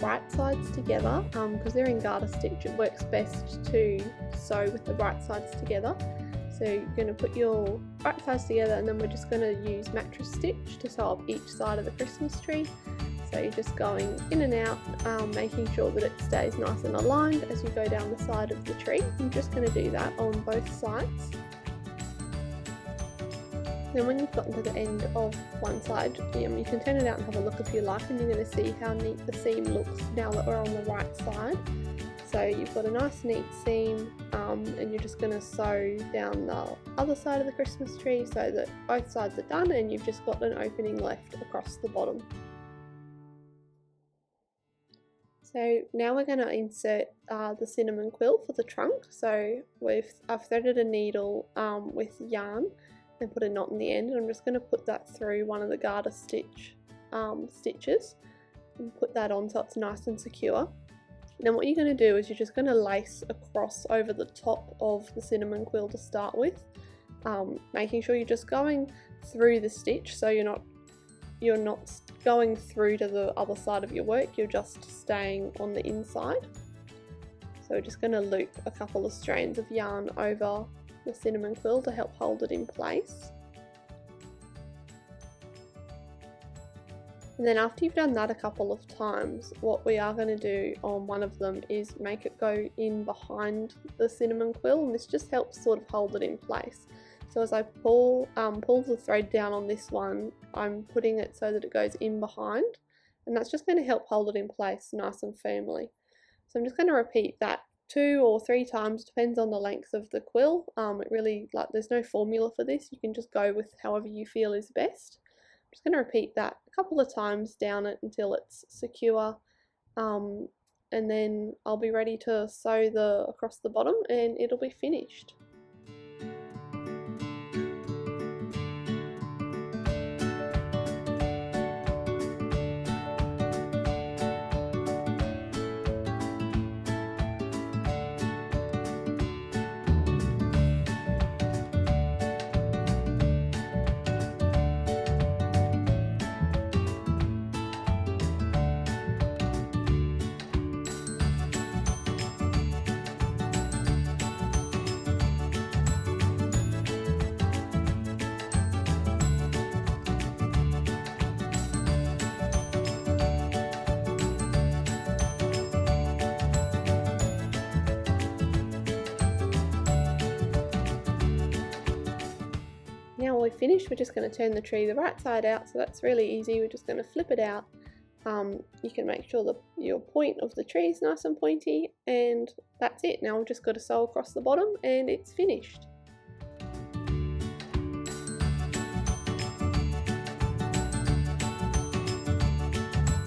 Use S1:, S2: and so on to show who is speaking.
S1: right sides together because they're in garter stitch. It works best to sew with the right sides together. So you're going to put your right sides together, and then we're just going to use mattress stitch to sew up each side of the Christmas tree. So you're just going in and out, making sure that it stays nice and aligned as you go down the side of the tree. I'm just going to do that on both sides. Then when you've gotten to the end of one side, you can turn it out and have a look if you like, and you're going to see how neat the seam looks now that we're on the right side. So you've got a nice neat seam, and you're just going to sew down the other side of the Christmas tree so that both sides are done, and you've just got an opening left across the bottom. So now we're going to insert the cinnamon quill for the trunk. So I've threaded a needle with yarn and put a knot in the end, and I'm just going to put that through one of the garter stitch stitches and put that on so it's nice and secure. Then what you're going to do is you're just going to lace across over the top of the cinnamon quill to start with, making sure you're just going through the stitch, so you're not going through to the other side of your work, you're just staying on the inside. So we're just going to loop a couple of strands of yarn over the cinnamon quill to help hold it in place. And then after you've done that a couple of times, what we are going to do on one of them is make it go in behind the cinnamon quill, and this just helps sort of hold it in place. So as I pull the thread down on this one, I'm putting it so that it goes in behind, and that's just going to help hold it in place nice and firmly. So I'm just going to repeat that 2 or 3 times, depends on the length of the quill. There's no formula for this, you can just go with however you feel is best. I'm just going to repeat that a couple of times down it until it's secure, and then I'll be ready to sew across the bottom and it'll be finished. Now we're finished, we're just going to turn the tree the right side out, so that's really easy. We're just going to flip it out. You can make sure that your point of the tree is nice and pointy, and that's it. Now we've just got to sew across the bottom and it's finished.